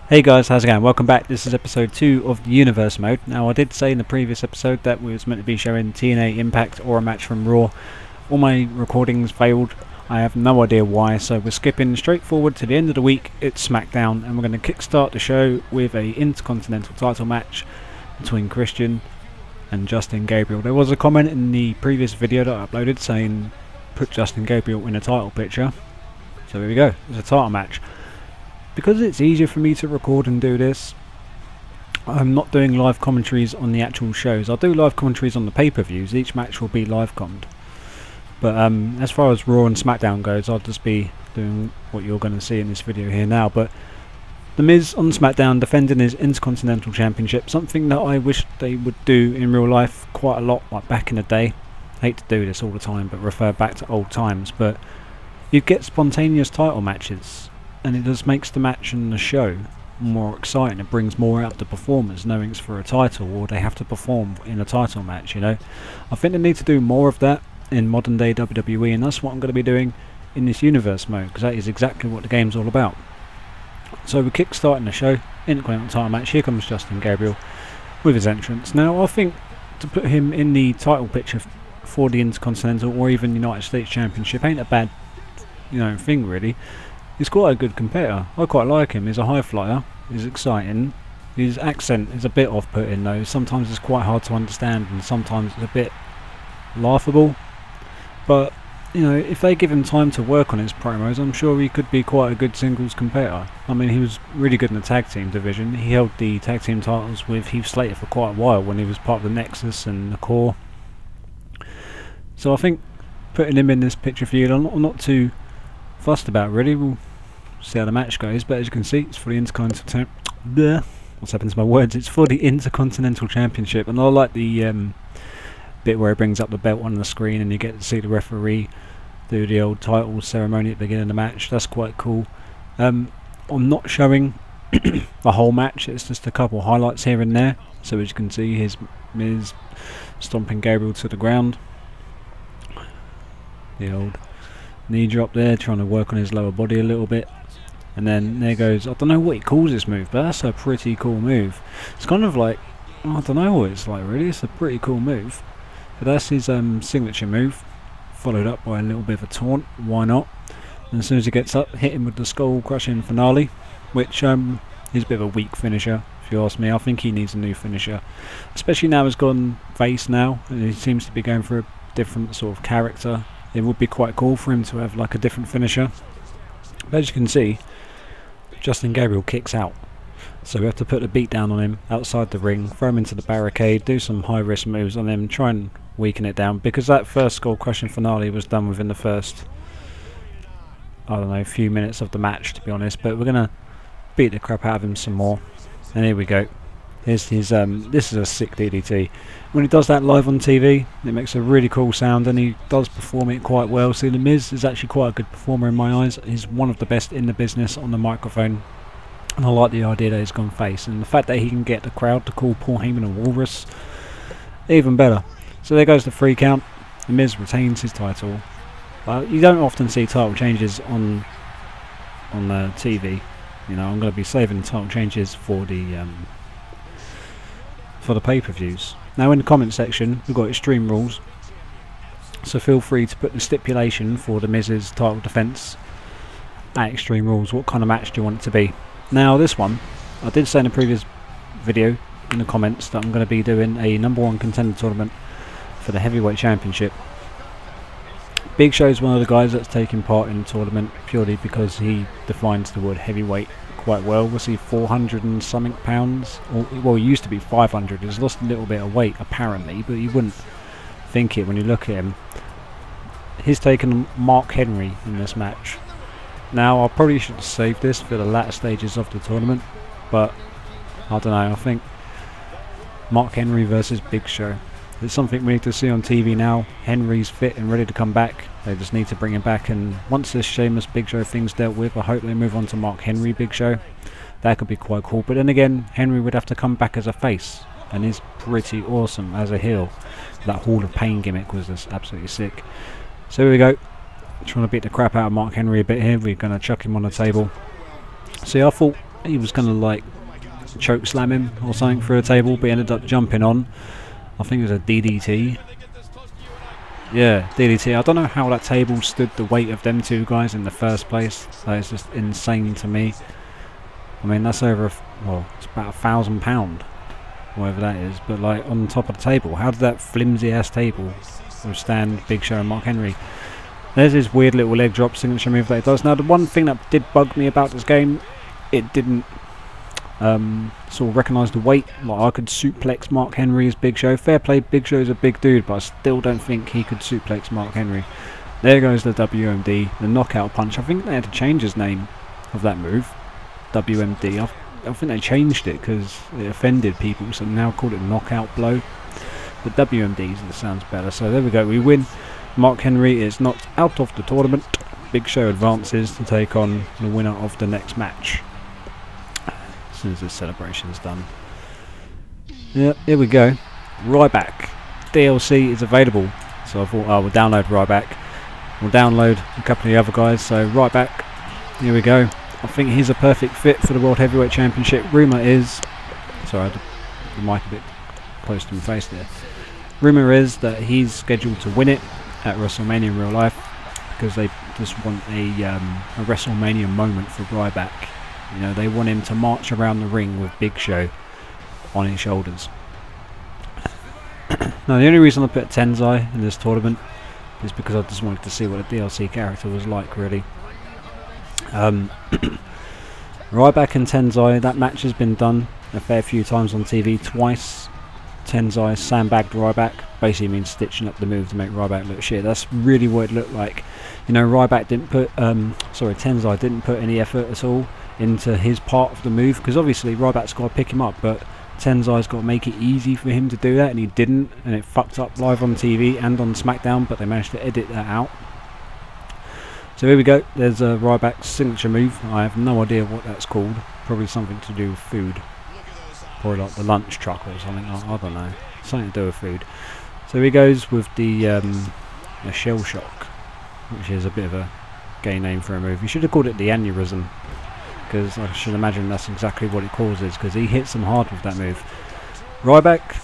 Hey guys, how's it going? Welcome back. This is episode 2 of the Universe mode. Now I did say in the previous episode that we was meant to be showing TNA Impact or a match from Raw. All my recordings failed. I have no idea why, so we're skipping straight forward to the end of the week. It's SmackDown and we're going to kickstart the show with a Intercontinental title match between Christian and Justin Gabriel. There was a comment in the previous video that I uploaded saying put Justin Gabriel in a title picture. So here we go. It's a title match. Because it's easier for me to record and do this, I'm not doing live commentaries on the actual shows. I'll do live commentaries on the pay-per-views. Each match will be live commed. But as far as Raw and SmackDown goes, I'll just be doing what you're going to see in this video here now. But The Miz on SmackDown defending his Intercontinental Championship, something that I wish they would do in real life quite a lot, like back in the day. I hate to do this all the time, but refer back to old times. But you'd get spontaneous title matches, and it just makes the match and the show more exciting. It brings more out the performers knowing it's for a title, or they have to perform in a title match, you know. I think they need to do more of that in modern day WWE, and that's what I'm going to be doing in this Universe mode, because that is exactly what the game's all about. So we're kick-starting the show, Intercontinental title match. Here comes Justin Gabriel with his entrance. Now I think to put him in the title picture for the Intercontinental or even United States Championship ain't a bad, you know, thing really. He's quite a good competitor. I quite like him. He's a high flyer. He's exciting. His accent is a bit off-putting though. Sometimes it's quite hard to understand and sometimes it's a bit laughable. But, you know, if they give him time to work on his promos, I'm sure he could be quite a good singles competitor. I mean, he was really good in the tag team division. He held the tag team titles with Heath Slater for quite a while when he was part of the Nexus and the Core. So I think putting him in this picture for you, I'm not too fussed about really. We'll see how the match goes, but as you can see, it's for the Intercontinental. What's happened to my words? It's for the Intercontinental Championship, and I like the bit where it brings up the belt on the screen, and you get to see the referee do the old title ceremony at the beginning of the match. That's quite cool. I'm not showing the whole match. It's just a couple highlights here and there. So as you can see, here's Miz stomping Gabriel to the ground. The old knee drop there, trying to work on his lower body a little bit. And then there goes, I don't know what he calls this move, but that's a pretty cool move. It's kind of like, I don't know what it's like really, it's a pretty cool move. But that's his signature move, followed up by a little bit of a taunt, why not? And as soon as he gets up, hit him with the skull crushing finale, which is a bit of a weak finisher, if you ask me. I think he needs a new finisher. Especially now he's gone face now, and he seems to be going for a different sort of character. It would be quite cool for him to have like a different finisher. But as you can see, Justin Gabriel kicks out. So we have to put the beat down on him outside the ring, throw him into the barricade, do some high risk moves on him, try and weaken it down. Because that first skull crushing finale was done within the first, I don't know, few minutes of the match to be honest. But we're going to beat the crap out of him some more. And here we go. Here's his, this is a sick DDT. When he does that live on TV, it makes a really cool sound, and he does perform it quite well. See, The Miz is actually quite a good performer in my eyes. He's one of the best in the business on the microphone, and I like the idea that he's gone face, and the fact that he can get the crowd to call Paul Heyman a walrus, even better. So there goes the 3 count. The Miz retains his title. You don't often see title changes on TV. You know, I'm going to be saving the title changes for the pay-per-views. Now in the comment section we've got Extreme Rules, so feel free to put the stipulation for the Miz's title defence at Extreme Rules. What kind of match do you want it to be? Now this one, I did say in the previous video in the comments that I'm going to be doing a #1 contender tournament for the Heavyweight Championship. Big Show's one of the guys that's taking part in the tournament purely because he defines the word heavyweight quite well. We'll see 400 and something pounds, or well, it used to be 500. He's lost a little bit of weight apparently, but you wouldn't think it when you look at him. He's taken Mark Henry in this match. Now I probably should save this for the latter stages of the tournament, but I don't know, I think Mark Henry versus Big Show, it's something we need to see on TV now. Henry's fit and ready to come back. They just need to bring him back, and once this Sheamus Big Show thing's dealt with, I hope they move on to Mark Henry Big Show. That could be quite cool. But then again, Henry would have to come back as a face, and he's pretty awesome as a heel. That Hall of Pain gimmick was just absolutely sick. So here we go, trying to beat the crap out of Mark Henry a bit here. We're going to chuck him on the table. See, I thought he was going to like choke slam him or something through a table, but he ended up jumping on. I think it was a DDT. Yeah, DDT. I don't know how that table stood the weight of them two guys in the first place. That is just insane to me. I mean, that's over, well, it's about £1,000, whatever that is. But like on top of the table, how did that flimsy ass table withstand Big Show and Mark Henry? There's his weird little leg drop signature move that it does. Now, the one thing that did bug me about this game, it didn't sort of recognise the weight. Like, I could suplex Mark Henry as Big Show. Fair play, Big Show's a big dude, but I still don't think he could suplex Mark Henry. There goes the WMD, the knockout punch. I think they had to change his name of that move, WMD. I think they changed it because it offended people, so now called it knockout blow. But WMD sounds better. So there we go, we win. Mark Henry is knocked out of the tournament. Big Show advances to take on the winner of the next match as soon as this celebration is done. Yep, here we go. Ryback DLC is available. So I thought, oh, we'll download Ryback. We'll download a couple of the other guys. So Ryback, here we go. I think he's a perfect fit for the World Heavyweight Championship. Rumour is... Sorry, I had the mic a bit close to my face there. Rumour is that he's scheduled to win it at WrestleMania in real life, because they just want a WrestleMania moment for Ryback. You know, they want him to march around the ring with Big Show on his shoulders. Now, the only reason I put Tenzai in this tournament is because I just wanted to see what a DLC character was like, really. Ryback and Tenzai, that match has been done a fair few times on TV. Twice Tenzai sandbagged Ryback, basically means stitching up the move to make Ryback look shit. That's really what it looked like. You know, Ryback didn't put, Tenzai didn't put any effort at all into his part of the move, because obviously Ryback's got to pick him up, but Tenzai's got to make it easy for him to do that, and he didn't, and it fucked up live on TV and on SmackDown, but they managed to edit that out. So here we go, there's a Ryback's signature move. I have no idea what that's called, probably something to do with food. Probably like the lunch truck or something, I don't know, something to do with food. So he goes with the shell shock, which is a bit of a gay name for a move. You should have called it the aneurysm, because I should imagine that's exactly what it causes, because he hits them hard with that move. Ryback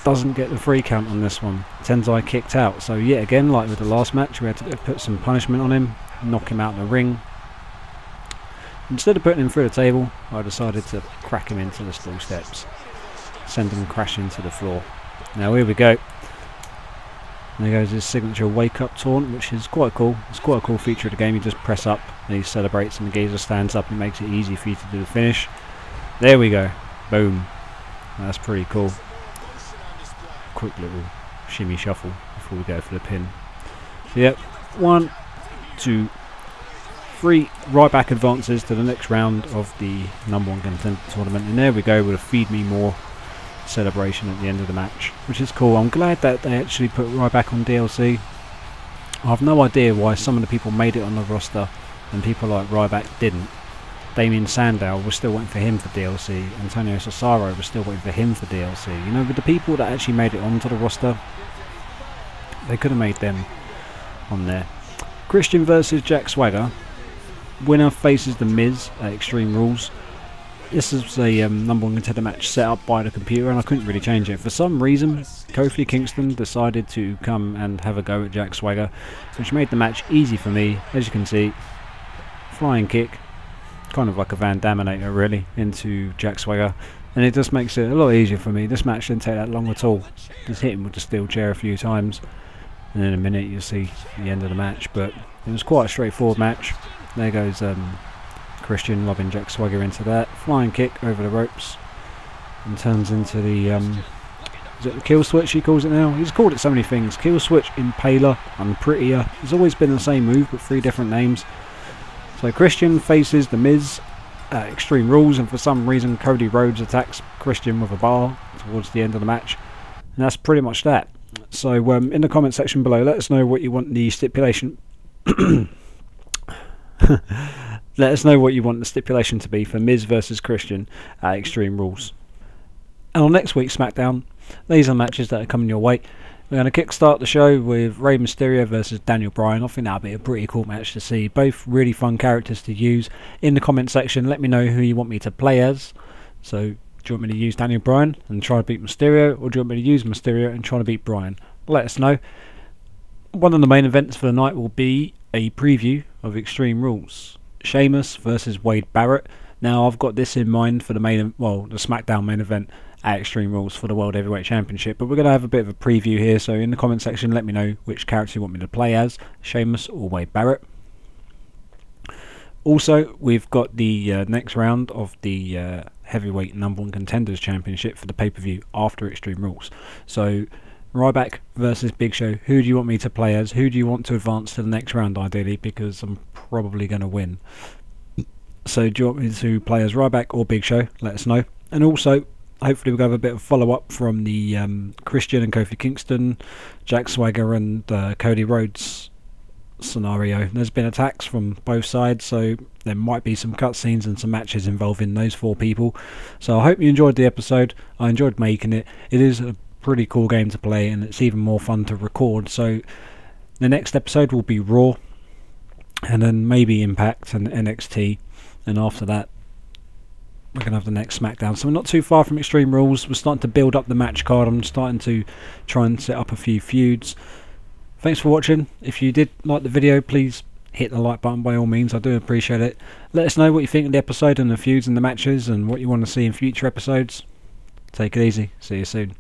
doesn't get the free count on this one. Tenzai kicked out, so yet again, like with the last match, we had to put some punishment on him, knock him out of the ring. Instead of putting him through the table, I decided to crack him into the stall steps, send him crashing to the floor. Now here we go. There goes his signature wake up taunt, which is quite cool. It's quite a cool feature of the game. You just press up and he celebrates, and the geezer stands up and makes it easy for you to do the finish. There we go. Boom. That's pretty cool. Quick little shimmy shuffle before we go for the pin. Yep. 1, 2, 3. Ryback advances to the next round of the #1 contender tournament, and there we go with a feed me more celebration at the end of the match, which is cool. I'm glad that they actually put Ryback on DLC. I have no idea why some of the people made it on the roster and people like Ryback didn't. Damien Sandow was still waiting for him for DLC. Antonio Cesaro was still waiting for him for DLC. You know, with the people that actually made it onto the roster, they could have made them on there. Christian versus Jack Swagger. Winner faces The Miz at Extreme Rules. This is a #1 contender match set up by the computer, and I couldn't really change it. For some reason, Kofi Kingston decided to come and have a go at Jack Swagger, which made the match easy for me. As you can see, flying kick, kind of like a Van Daminator really, into Jack Swagger, and it just makes it a lot easier for me. This match didn't take that long at all. Just hit him with the steel chair a few times, and in a minute you'll see the end of the match. But it was quite a straightforward match. There goes Christian lobbing Jack Swagger into that. Flying kick over the ropes, and turns into the is it the kill switch he calls it now? He's called it so many things. Kill switch, impaler, unprettier. It's always been the same move but 3 different names. So Christian faces The Miz at Extreme Rules, and for some reason Cody Rhodes attacks Christian with a bar towards the end of the match, and that's pretty much that. So in the comment section below, let us know what you want the stipulation let us know what you want the stipulation to be for Miz versus Christian at Extreme Rules. And on next week's SmackDown, these are matches that are coming your way. We're going to kickstart the show with Rey Mysterio versus Daniel Bryan. I think that'll be a pretty cool match to see. Both really fun characters to use. In the comment section, let me know who you want me to play as. So, do you want me to use Daniel Bryan and try to beat Mysterio, or do you want me to use Mysterio and try to beat Bryan? Let us know. One of the main events for the night will be a preview of Extreme Rules. Sheamus versus Wade Barrett. Now, I've got this in mind for the the SmackDown main event at Extreme Rules for the World Heavyweight Championship, but we're going to have a bit of a preview here, so in the comment section let me know which character you want me to play as, Sheamus or Wade Barrett. Also, we've got the next round of the Heavyweight #1 Contenders Championship for the pay-per-view after Extreme Rules. So, Ryback versus Big Show. Who do you want me to play as? Who do you want to advance to the next round ideally, because I'm probably going to win. So do you want me to play as Ryback or Big Show? Let us know. And also, hopefully we'll have a bit of follow-up from the Christian and Kofi Kingston, Jack Swagger and Cody Rhodes scenario. There's been attacks from both sides, so there might be some cutscenes and some matches involving those 4 people. So I hope you enjoyed the episode. I enjoyed making it. It is a pretty cool game to play, and it's even more fun to record. So the next episode will be Raw, and then maybe Impact and NXT, and after that we're going to have the next SmackDown. So we're not too far from Extreme Rules. We're starting to build up the match card. I'm starting to try and set up a few feuds. Thanks for watching. If you did like the video, please hit the like button by all means. I do appreciate it. Let us know what you think of the episode and the feuds and the matches and what you want to see in future episodes. Take it easy. See you soon.